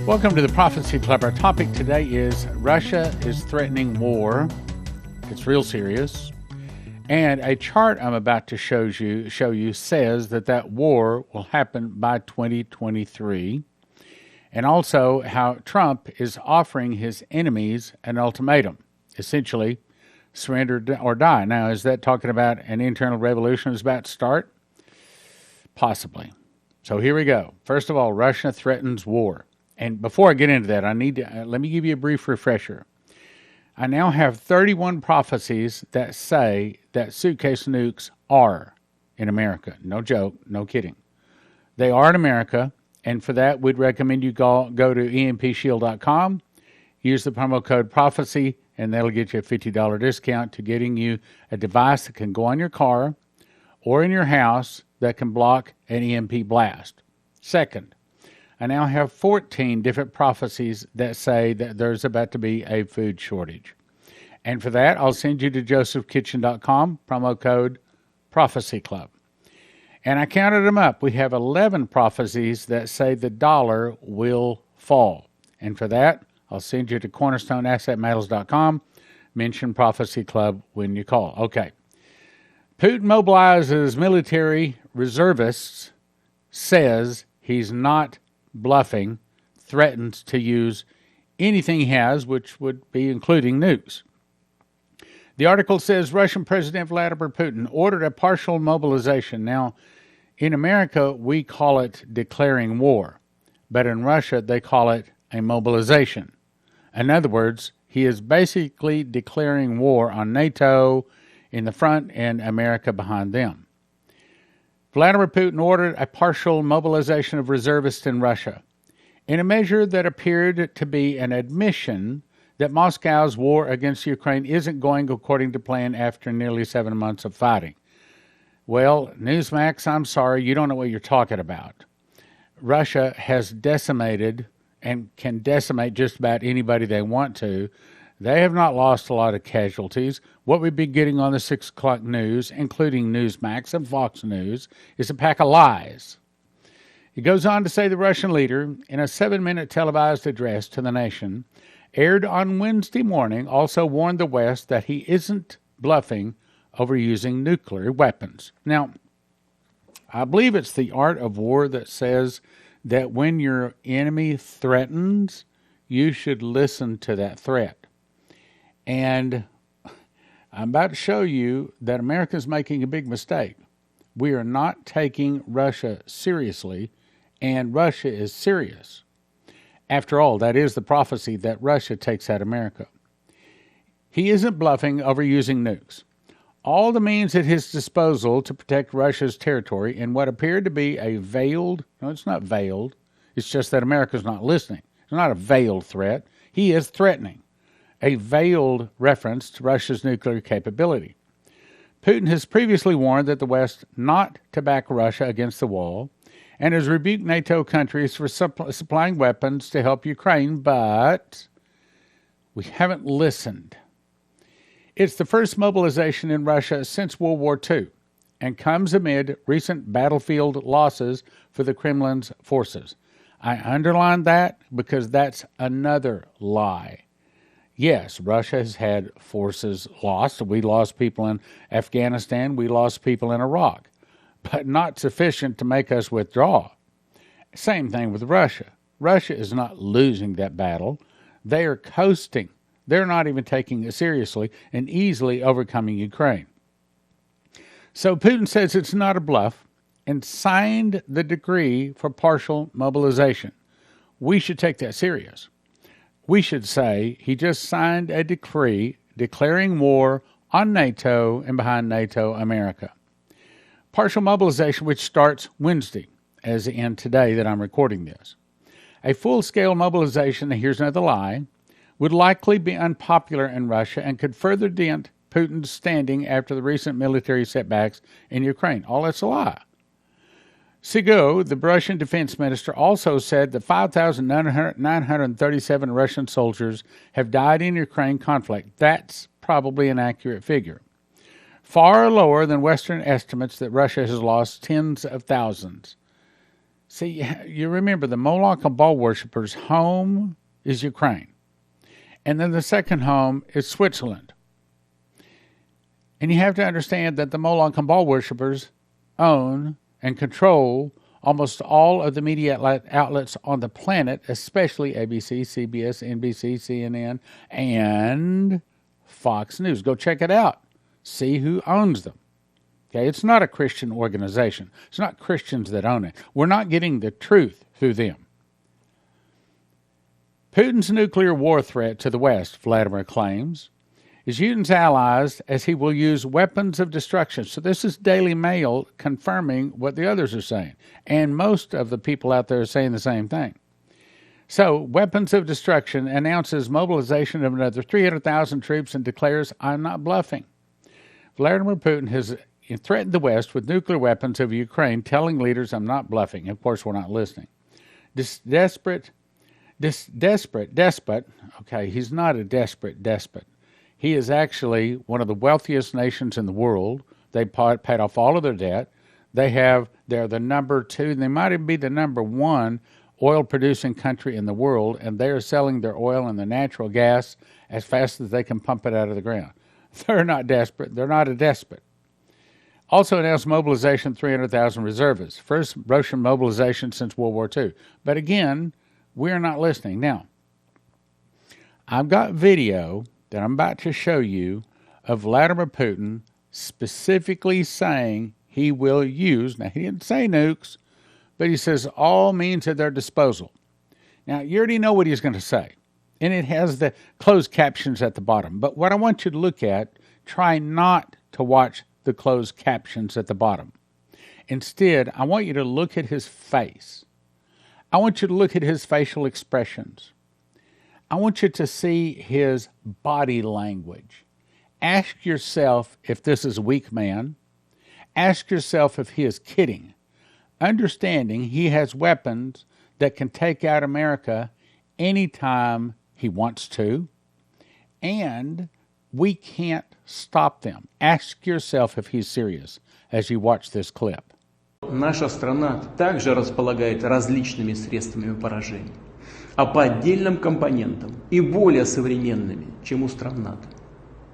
Welcome to the Prophecy Club. Our topic today is Russia is threatening war. It's real serious. And a chart I'm about to show you says that war will happen by 2023. And also how Trump is offering his enemies an ultimatum, essentially surrender or die. Now, is that talking about an internal revolution is about to start? Possibly. So here we go. First of all, Russia threatens war. And before I get into that, I need to let me give you a brief refresher. I now have 31 prophecies that say that suitcase nukes are in America. No joke, no kidding. They are in America, and for that, we'd recommend you go to EMPShield.com, use the promo code PROPHECY, and that'll get you a $50 discount to getting you a device that can go on your car or in your house that can block an EMP blast. Second, I now have 14 different prophecies that say that there's about to be a food shortage. And for that, I'll send you to josephkitchen.com, promo code Prophecy Club. And I counted them up. We have 11 prophecies that say the dollar will fall. And for that, I'll send you to cornerstoneassetmetals.com. Mention Prophecy Club when you call. Okay. Putin mobilizes military reservists, says he's not bluffing, threatens to use anything he has, which would be including nukes. The article says Russian President Vladimir Putin ordered a partial mobilization. Now, in America, we call it declaring war, but in Russia, they call it a mobilization. In other words, he is basically declaring war on NATO in the front and America behind them. Vladimir Putin ordered a partial mobilization of reservists in Russia, in a measure that appeared to be an admission that Moscow's war against Ukraine isn't going according to plan after nearly 7 months of fighting. Well, Newsmax, I'm sorry, you don't know what you're talking about. Russia has decimated and can decimate just about anybody they want to. They have not lost a lot of casualties. What we've been getting on the 6 o'clock news, including Newsmax and Fox News, is a pack of lies. It goes on to say the Russian leader, in a 7-minute televised address to the nation, aired on Wednesday morning, also warned the West that he isn't bluffing over using nuclear weapons. Now, I believe it's the art of war that says that when your enemy threatens, you should listen to that threat. And I'm about to show you that America is making a big mistake. We are not taking Russia seriously, and Russia is serious. After all, that is the prophecy that Russia takes out America. He isn't bluffing over using nukes. All the means at his disposal to protect Russia's territory in what appeared to be a veiled, no, it's not veiled, it's just that America's not listening. It's not a veiled threat. He is threatening. A veiled reference to Russia's nuclear capability. Putin has previously warned that the West not to back Russia against the wall and has rebuked NATO countries for supplying weapons to help Ukraine, but we haven't listened. It's the first mobilization in Russia since World War II and comes amid recent battlefield losses for the Kremlin's forces. I underline that because that's another lie. Yes, Russia has had forces lost. We lost people in Afghanistan. We lost people in Iraq, but not sufficient to make us withdraw. Same thing with Russia. Russia is not losing that battle. They are coasting. They're not even taking it seriously and easily overcoming Ukraine. So Putin says it's not a bluff and signed the decree for partial mobilization. We should take that serious. We should say he just signed a decree declaring war on NATO and behind NATO America. Partial mobilization, which starts Wednesday, as in today that I'm recording this. A full-scale mobilization, here's another lie, would likely be unpopular in Russia and could further dent Putin's standing after the recent military setbacks in Ukraine. All that's a lie. Sigo, the Russian defense minister, also said that 5,937 Russian soldiers have died in Ukraine conflict. That's probably an accurate figure. Far lower than Western estimates that Russia has lost tens of thousands. See, you remember the Moloch and Baal worshippers' home is Ukraine. And then the second home is Switzerland. And you have to understand that the Moloch and Baal worshippers own and control almost all of the media outlets on the planet, especially ABC, CBS, NBC, CNN, and Fox News. Go check it out. See who owns them. Okay, it's not a Christian organization. It's not Christians that own it. We're not getting the truth through them. Putin's nuclear war threat to the West, Vladimir claims, is Putin's allies as he will use weapons of destruction. So this is Daily Mail confirming what the others are saying. And most of the people out there are saying the same thing. So, weapons of destruction announces mobilization of another 300,000 troops and declares, I'm not bluffing. Vladimir Putin has threatened the West with nuclear weapons of Ukraine, telling leaders, I'm not bluffing. Of course, we're not listening. This desperate despot, okay, he's not a desperate despot. He is actually one of the wealthiest nations in the world. They paid off all of their debt. They're the number 2, they might even be the number 1 oil-producing country in the world, and they are selling their oil and the natural gas as fast as they can pump it out of the ground. They're not desperate. They're not a despot. Also announced mobilization of 300,000 reservists. First Russian mobilization since World War II. But again, we're not listening. Now, I've got video that I'm about to show you of Vladimir Putin specifically saying he will use, now he didn't say nukes, but he says all means at their disposal. Now, you already know what he's going to say, and it has the closed captions at the bottom. But what I want you to look at, try not to watch the closed captions at the bottom. Instead, I want you to look at his face. I want you to look at his facial expressions. I want you to see his body language. Ask yourself if this is a weak man. Ask yourself if he is kidding. Understanding he has weapons that can take out America anytime he wants to, and we can't stop them. Ask yourself if he's serious as you watch this clip. Наша страна также располагает различными средствами поражения, а по отдельным компонентам и более современными, чем у стран НАТО.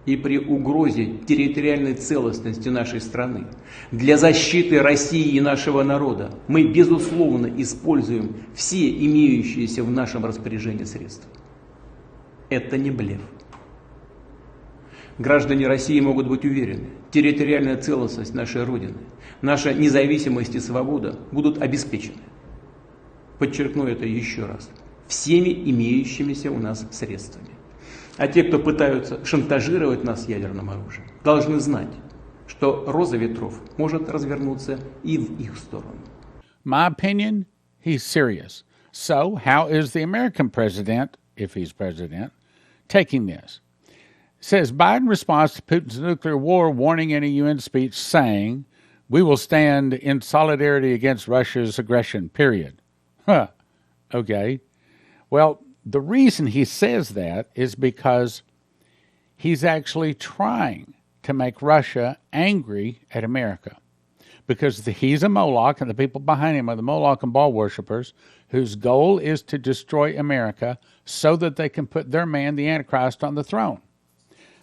И при угрозе территориальной целостности нашей страны для защиты России и нашего народа мы, безусловно, используем все имеющиеся в нашем распоряжении средства. Это не блеф. Граждане России могут быть уверены, территориальная целостность нашей Родины, наша независимость и свобода будут обеспечены. Подчеркну это еще раз. Всеми имеющимися у нас средствами. А те, кто пытаются шантажировать нас ядерным оружием, должны знать, что роза ветров может развернуться и в их сторону. My opinion, he's serious. So, how is the American president, if he's president, taking this? It says Biden responds to Putin's nuclear war, warning in a UN speech, saying, we will stand in solidarity against Russia's aggression, period. Huh. Okay. Well, the reason he says that is because he's actually trying to make Russia angry at America. Because he's a Moloch, and the people behind him are the Moloch and Baal worshippers, whose goal is to destroy America so that they can put their man, the Antichrist, on the throne.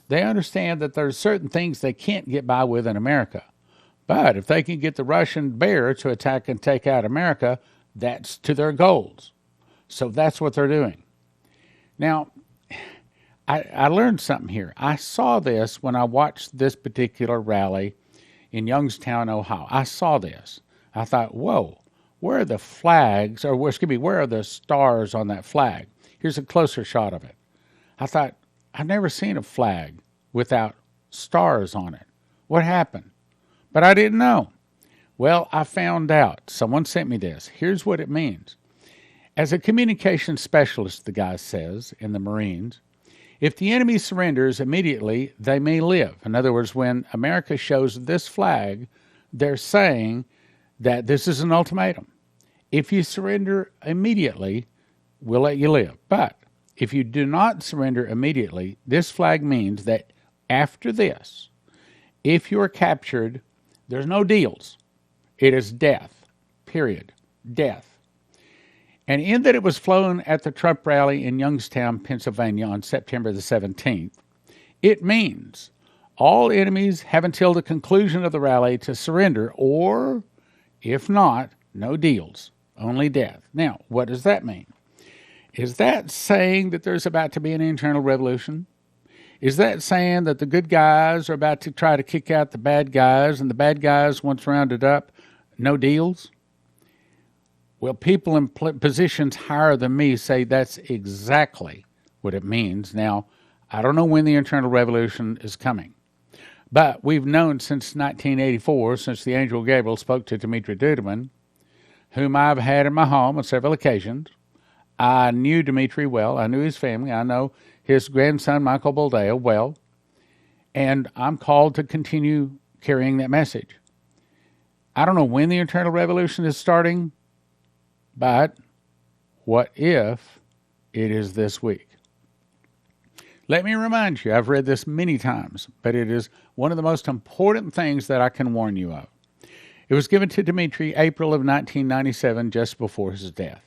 They understand that there's certain things they can't get by with in America. But if they can get the Russian bear to attack and take out America, that's to their goals. So that's what they're doing. Now, I learned something here. I saw this when I watched this particular rally in Youngstown, Ohio. I saw this. I thought, whoa, where are the flags, or where are the stars on that flag? Here's a closer shot of it. I thought, I've never seen a flag without stars on it. What happened? But I didn't know. Well, I found out. Someone sent me this. Here's what it means. As a communications specialist, the guy says, in the Marines, if the enemy surrenders immediately, they may live. In other words, when America shows this flag, they're saying that this is an ultimatum. If you surrender immediately, we'll let you live. But if you do not surrender immediately, this flag means that after this, if you are captured, there's no deals. It is death, period. Death. And in that it was flown at the Trump rally in Youngstown, Pennsylvania on September the 17th, it means all enemies have until the conclusion of the rally to surrender, or, if not, no deals, only death. Now, what does that mean? Is that saying that there's about to be an internal revolution? Is that saying that the good guys are about to try to kick out the bad guys, and the bad guys, once rounded up, no deals? Well, people in positions higher than me say that's exactly what it means. Now, I don't know when the internal revolution is coming, but we've known since 1984, since the angel Gabriel spoke to Dmitry Duduman, whom I've had in my home on several occasions. I knew Dmitry well. I knew his family. I know his grandson, Michael Boldea, well. And I'm called to continue carrying that message. I don't know when the internal revolution is starting, but what if it is this week? Let me remind you, I've read this many times, but it is one of the most important things that I can warn you of. It was given to Dmitry April of 1997, just before his death.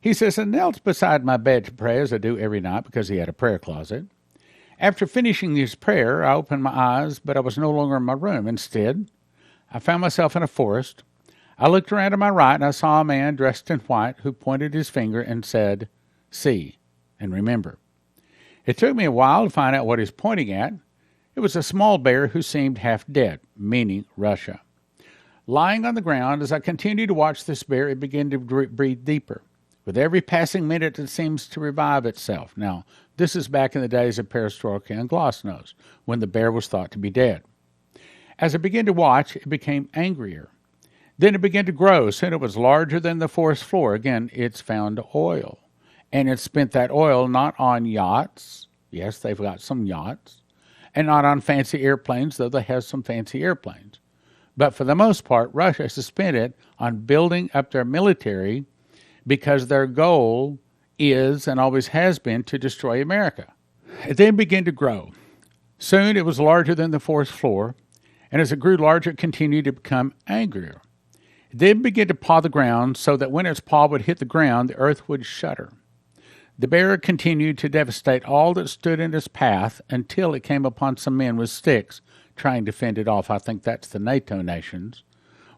He says, I knelt beside my bed to pray, as I do every night, because he had a prayer closet. After finishing his prayer, I opened my eyes, but I was no longer in my room. Instead, I found myself in a forest. I looked around to my right, and I saw a man dressed in white who pointed his finger and said, see and remember. It took me a while to find out what he was pointing at. It was a small bear who seemed half dead, meaning Russia. Lying on the ground, as I continued to watch this bear, it began to breathe deeper. With every passing minute, it seems to revive itself. Now, this is back in the days of perestroika and glasnost, when the bear was thought to be dead. As I began to watch, it became angrier. Then it began to grow. Soon it was larger than the forest floor. Again, it's found oil. And it spent that oil not on yachts. Yes, they've got some yachts. And not on fancy airplanes, though they have some fancy airplanes. But for the most part, Russia has spent it on building up their military, because their goal is and always has been to destroy America. It then began to grow. Soon it was larger than the forest floor, and as it grew larger, it continued to become angrier. It then began to paw the ground so that when its paw would hit the ground, the earth would shudder. The bear continued to devastate all that stood in its path until it came upon some men with sticks trying to fend it off. I think that's the NATO nations.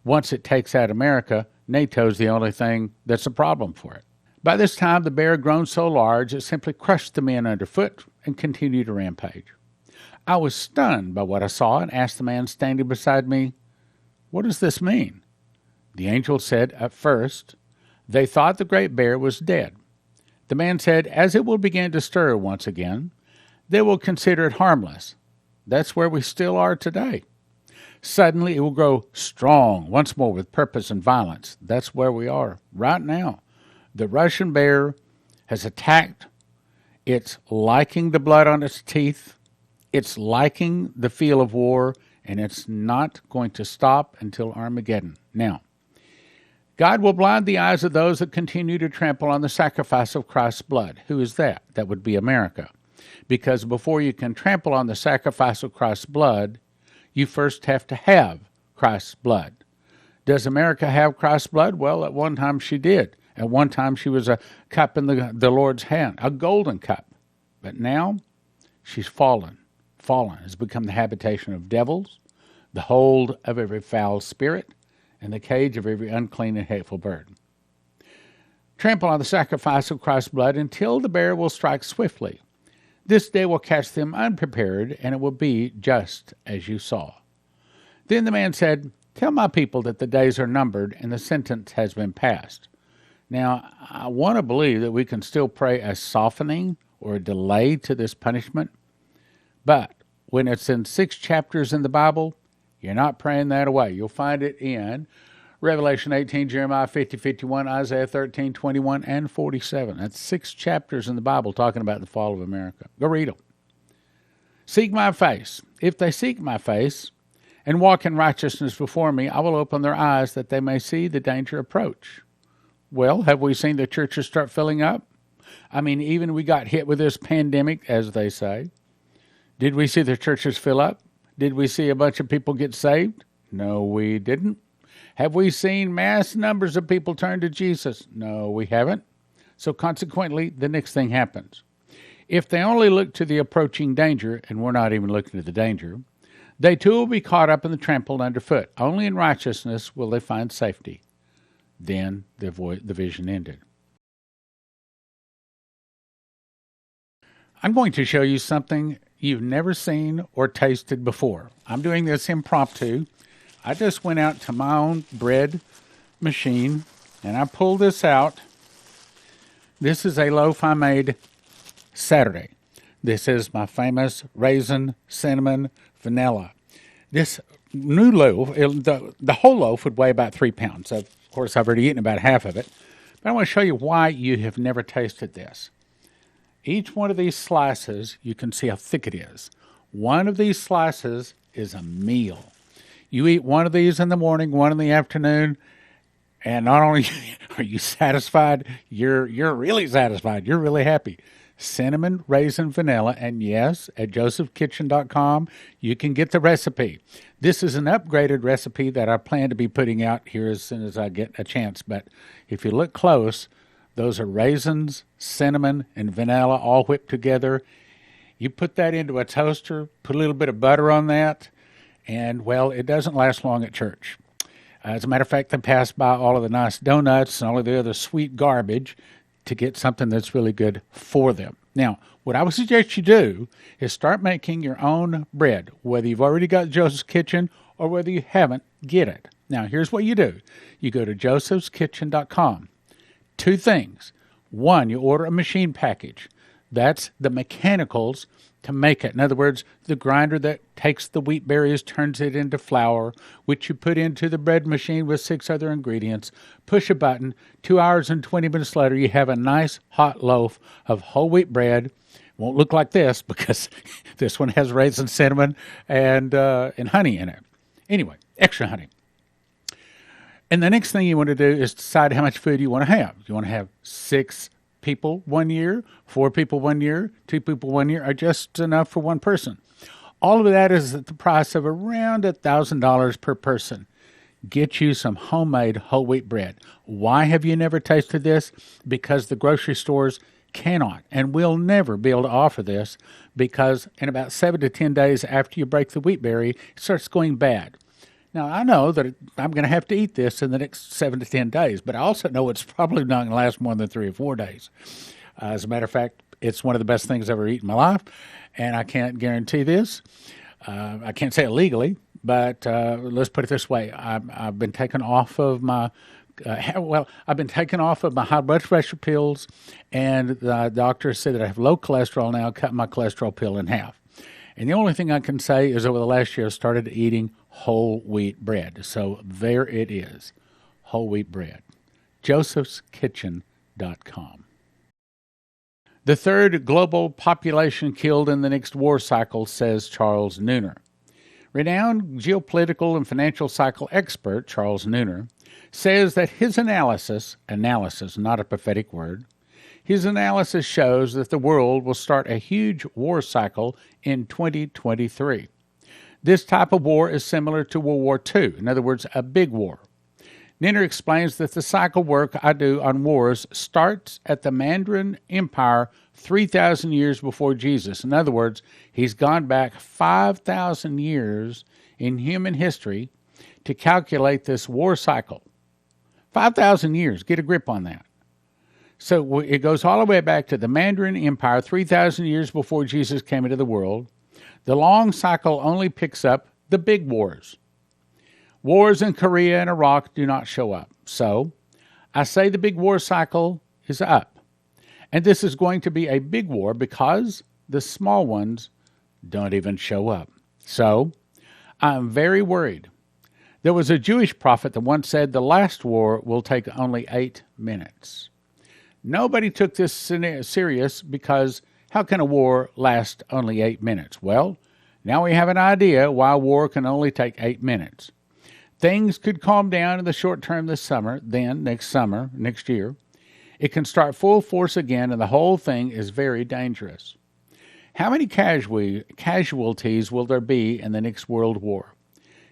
Once it takes out America, NATO's the only thing that's a problem for it. By this time, the bear had grown so large, it simply crushed the men underfoot and continued to rampage. I was stunned by what I saw and asked the man standing beside me, what does this mean? The angel said, at first, they thought the great bear was dead. The man said, as it will begin to stir once again, they will consider it harmless. That's where we still are today. Suddenly it will grow strong once more with purpose and violence. That's where we are right now. The Russian bear has attacked. It's liking the blood on its teeth. It's liking the feel of war, and it's not going to stop until Armageddon. Now, God will blind the eyes of those that continue to trample on the sacrifice of Christ's blood. Who is that? That would be America. Because before you can trample on the sacrifice of Christ's blood, you first have to have Christ's blood. Does America have Christ's blood? Well, at one time she did. At one time she was a cup in the Lord's hand, a golden cup. But now she's fallen. Fallen has become the habitation of devils, the hold of every foul spirit, and the cage of every unclean and hateful bird. Trample on the sacrifice of Christ's blood until the bear will strike swiftly. This day will catch them unprepared, and it will be just as you saw. Then the man said, tell my people that the days are numbered and the sentence has been passed. Now, I want to believe that we can still pray a softening or a delay to this punishment, but when it's in 6 chapters in the Bible, you're not praying that away. You'll find it in Revelation 18, Jeremiah 50, 51, Isaiah 13, 21, and 47. That's 6 chapters in the Bible talking about the fall of America. Go read them. Seek my face. If they seek my face and walk in righteousness before me, I will open their eyes that they may see the danger approach. Well, have we seen the churches start filling up? I mean, even we got hit with this pandemic, as they say. Did we see the churches fill up? Did we see a bunch of people get saved? No, we didn't. Have we seen mass numbers of people turn to Jesus? No, we haven't. So consequently, the next thing happens. If they only look to the approaching danger, and we're not even looking at the danger, they too will be caught up in the trampled underfoot. Only in righteousness will they find safety. Then the vision ended. I'm going to show you something you've never seen or tasted before. I'm doing this impromptu. I just went out to my own bread machine and I pulled this out. This is a loaf I made Saturday. This is my famous raisin, cinnamon, vanilla. This new loaf, the whole loaf would weigh about 3 pounds. Of course, I've already eaten about half of it. But I want to show you why you have never tasted this. Each one of these slices, you can see how thick it is. One of these slices is a meal. You eat one of these in the morning, one in the afternoon, and not only are you satisfied, you're really satisfied. You're really happy. Cinnamon, raisin, vanilla, and yes, at josephkitchen.com, you can get the recipe. This is an upgraded recipe that I plan to be putting out here as soon as I get a chance. But if you look close, those are raisins, cinnamon, and vanilla all whipped together. You put that into a toaster, put a little bit of butter on that, and, well, it doesn't last long at church. As a matter of fact, they pass by all of the nice donuts and all of the other sweet garbage to get something that's really good for them. Now, what I would suggest you do is start making your own bread, whether you've already got Joseph's Kitchen or whether you haven't, get it. Now, here's what you do. You go to josephskitchen.com. 2 things. 1, you order a machine package. That's the mechanicals to make it. In other words, the grinder that takes the wheat berries, turns it into flour, which you put into the bread machine with 6 other ingredients. Push a button. 2 hours and 20 minutes later, you have a nice hot loaf of whole wheat bread. Won't look like this because this one has raisin, cinnamon, and honey in it. Anyway, extra honey. And the next thing you want to do is decide how much food you want to have. You want to have 6 people 1 year, 4 people 1 year, 2 people 1 year, or just enough for one person. All of that is at the price of around $1,000 per person. Get you some homemade whole wheat bread. Why have you never tasted this? Because the grocery stores cannot and will never be able to offer this because in about 7 to 10 days after you break the wheat berry, it starts going bad. Now, I know that I'm going to have to eat this in the next 7 to 10 days, but I also know it's probably not going to last more than 3 or 4 days. As a matter of fact, it's one of the best things I've ever eaten in my life, and I can't guarantee this. I can't say it legally, but let's put it this way. I've been taken off of my I've been taken off of my high blood pressure pills, and the doctor said that I have low cholesterol now, cut my cholesterol pill in half. And the only thing I can say is over the last year I started eating whole wheat bread. So there it is, whole wheat bread. josephskitchen.com. The third global population killed in the next war cycle, says Charles Neuner. Renowned geopolitical and financial cycle expert Charles Neuner says that his analysis, not a prophetic word, his analysis shows that the world will start a huge war cycle in 2023. This type of war is similar to World War II, in other words, a big war. Neuner explains that the cycle work I do on wars starts at the Mandarin Empire 3,000 years before Jesus. In other words, he's gone back 5,000 years in human history to calculate this war cycle. 5,000 years, get a grip on that. So it goes all the way back to the Mandarin Empire 3,000 years before Jesus came into the world. The long cycle only picks up the big wars. Wars in Korea and Iraq do not show up. So I say the big war cycle is up. And this is going to be a big war because the small ones don't even show up. So I'm very worried. There was a Jewish prophet that once said the last war will take only 8 minutes. Nobody took this serious because how can a war last only 8 minutes? Well, now we have an idea why war can only take 8 minutes. Things could calm down in the short term this summer, then next year, it can start full force again and the whole thing is very dangerous. How many casualties will there be in the next world war?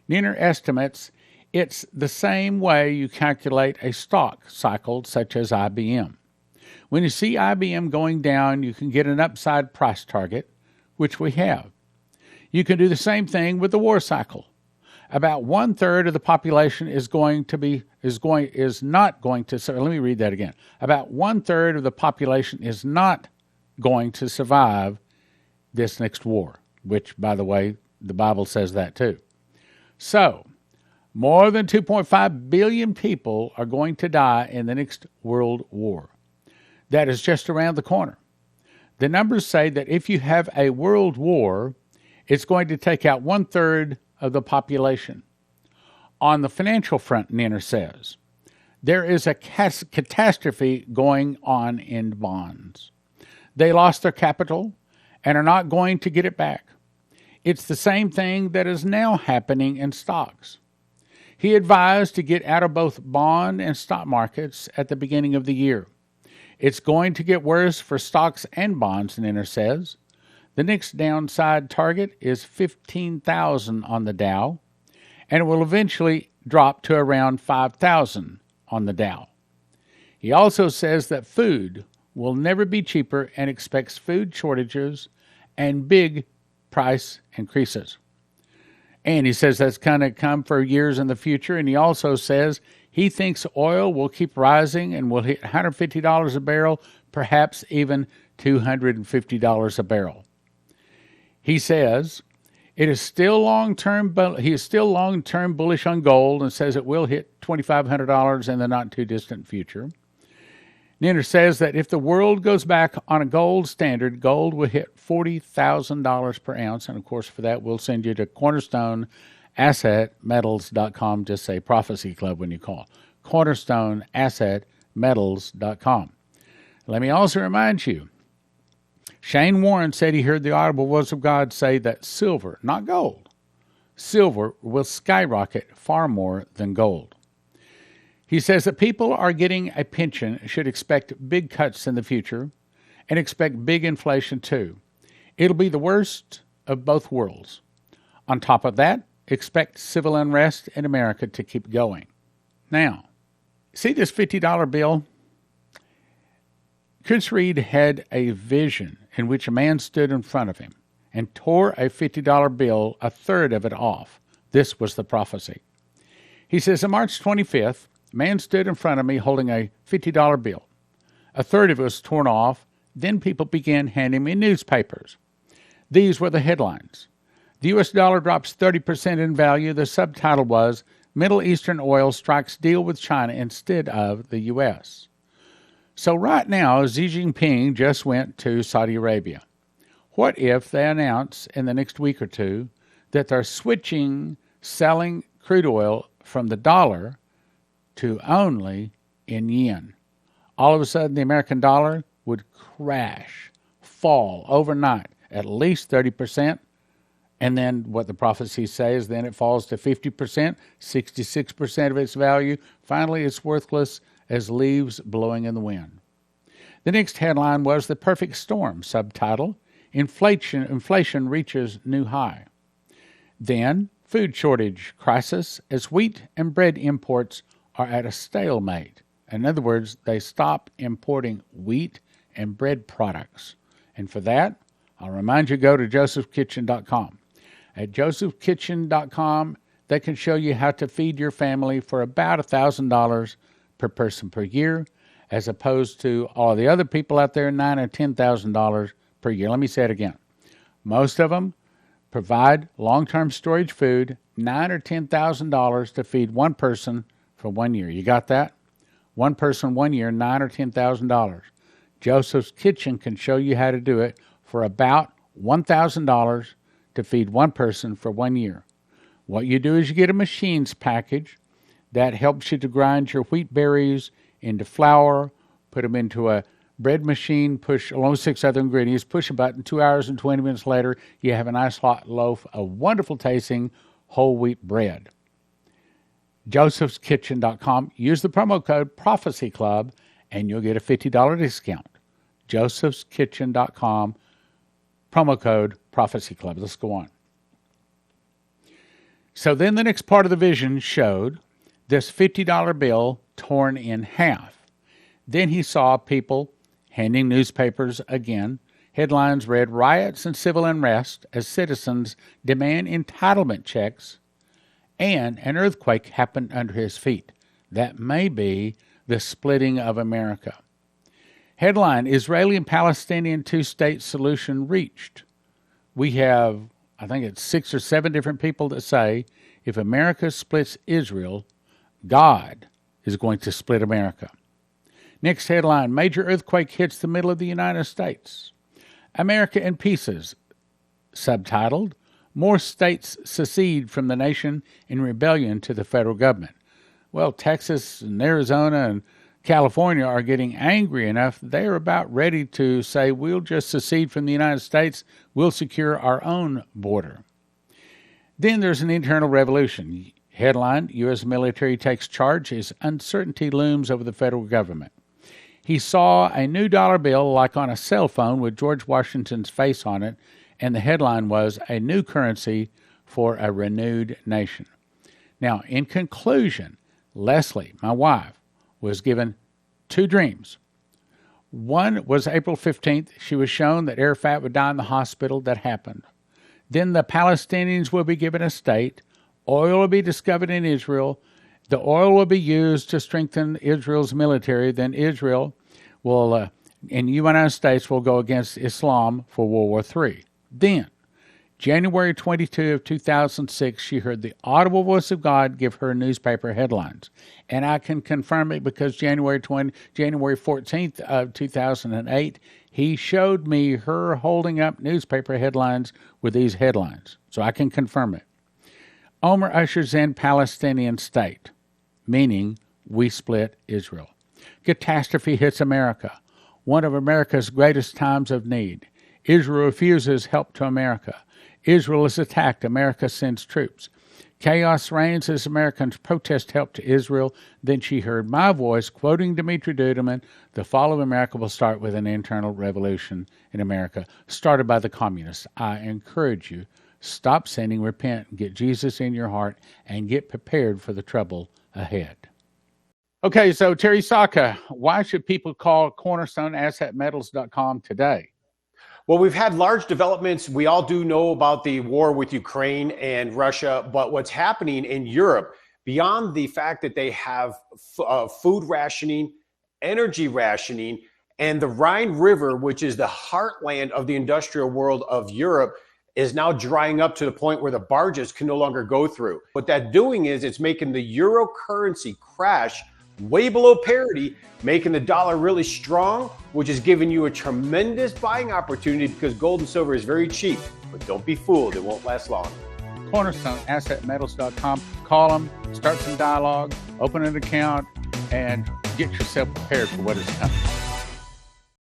Neuner estimates It's the same way you calculate a stock cycle such as IBM. When you see IBM going down, you can get an upside price target, which we have. You can do the same thing with the war cycle. About 1/3 of the population is not going to. Let me read that again. About 1/3 of the population is not going to survive this next war, which, by the way, the Bible says that too. So, more than 2.5 billion people are going to die in the next world war. That is just around the corner. The numbers say that if you have a world war, it's going to take out 1/3 of the population. On the financial front, Nenner says, there is a catastrophe going on in bonds. They lost their capital and are not going to get it back. It's the same thing that is now happening in stocks. He advised to get out of both bond and stock markets at the beginning of the year. It's going to get worse for stocks and bonds, Nenner says. The next downside target is 15,000 on the Dow, and it will eventually drop to around 5,000 on the Dow. He also says that food will never be cheaper and expects food shortages and big price increases. And he says that's going to come for years in the future, and he also says he thinks oil will keep rising and will hit $150 a barrel, perhaps even $250 a barrel. He says he is still long-term bullish on gold and says it will hit $2,500 in the not-too-distant future. Nenner says that if the world goes back on a gold standard, gold will hit $40,000 per ounce. And, of course, for that, we'll send you to Cornerstone assetmetals.com. Just say Prophecy Club when you call. Cornerstone assetmetals.com. Let me also remind you, Shane Warren said he heard the audible voice of God say that silver, not gold, silver will skyrocket far more than gold. He says that people are getting a pension should expect big cuts in the future and expect big inflation too. It'll be the worst of both worlds. On top of that, expect civil unrest in America to keep going. Now, see this $50 bill? Chris Reed had a vision in which a man stood in front of him and tore a $50 bill, a third of it off. This was the prophecy. He says, on March 25th, a man stood in front of me holding a $50 bill. A third of it was torn off. Then people began handing me newspapers. These were the headlines. The U.S. dollar drops 30% in value. The subtitle was, Middle Eastern oil strikes deal with China instead of the U.S. So right now, Xi Jinping just went to Saudi Arabia. What if they announce in the next week or two that they're switching selling crude oil from the dollar to only in yen? All of a sudden, the American dollar would crash, fall overnight, at least 30%. And then what the prophecy says, then it falls to 50%, 66% of its value. Finally, it's worthless as leaves blowing in the wind. The next headline was The Perfect Storm, subtitle, Inflation reaches new high. Then, food shortage crisis as wheat and bread imports are at a stalemate. In other words, they stop importing wheat and bread products. And for that, I'll remind you, go to josephkitchen.com. At josephkitchen.com, they can show you how to feed your family for about $1,000 per person per year, as opposed to all the other people out there, $9,000 or $10,000 per year. Let me say it again. Most of them provide long-term storage food, $9,000 or $10,000 to feed one person for 1 year. You got that? One person, 1 year, $9,000 or $10,000. Joseph's Kitchen can show you how to do it for about $1,000 to feed one person for 1 year. What you do is you get a machines package that helps you to grind your wheat berries into flour, put them into a bread machine, push along with 6 other ingredients, push a button, 2 hours and 20 minutes later, you have a nice hot loaf of wonderful tasting whole wheat bread. josephskitchen.com. Use the promo code Prophecy Club and you'll get a $50 discount. josephskitchen.com, promo code Prophecy Club. Let's go on. So then the next part of the vision showed this $50 bill torn in half. Then he saw people handing newspapers again. Headlines read, "Riots and civil unrest as citizens demand entitlement checks," and an earthquake happened under his feet. That may be the splitting of America. Headline, "Israeli and Palestinian two-state solution reached." We have, I think it's 6 or 7 different people that say if America splits Israel, God is going to split America. Next headline, "Major earthquake hits the middle of the United States. America in pieces." Subtitled, "More states secede from the nation in rebellion to the federal government." Well, Texas and Arizona and California are getting angry enough, they're about ready to say, we'll just secede from the United States, we'll secure our own border. Then there's an internal revolution. Headline, "U.S. military takes charge as uncertainty looms over the federal government." He saw a new dollar bill like on a cell phone with George Washington's face on it, and the headline was, "A new currency for a renewed nation." Now, in conclusion, Leslie, my wife, was given 2 dreams. One was April 15th. She was shown that Arafat would die in the hospital. That happened. Then the Palestinians will be given a state. Oil will be discovered in Israel. The oil will be used to strengthen Israel's military. Then Israel will, and the United States will go against Islam for World War III. Then, January 22 of 2006, she heard the audible voice of God give her newspaper headlines. And I can confirm it because January 14th of 2008, he showed me her holding up newspaper headlines with these headlines. So I can confirm it. Omer ushers in Palestinian state, meaning we split Israel. Catastrophe hits America, one of America's greatest times of need. Israel refuses help to America. Israel is attacked. America sends troops. Chaos reigns as Americans protest help to Israel. Then she heard my voice quoting Dimitri Duduman, "The fall of America will start with an internal revolution in America, started by the communists." I encourage you, stop sinning, repent, get Jesus in your heart, and get prepared for the trouble ahead. Okay, so Terry Saka, why should people call Cornerstone assetmetals.com today? Well, we've had large developments. We all do know about the war with Ukraine and Russia, but what's happening in Europe, beyond the fact that they have food rationing, energy rationing, and the Rhine River, which is the heartland of the industrial world of Europe, is now drying up to the point where the barges can no longer go through. What that's doing is it's making the euro currency crash way below parity, making the dollar really strong, which is giving you a tremendous buying opportunity because gold and silver is very cheap. But don't be fooled, it won't last long. Cornerstone assetmetals.com. Call them, start some dialogue, open an account, and get yourself prepared for what is coming.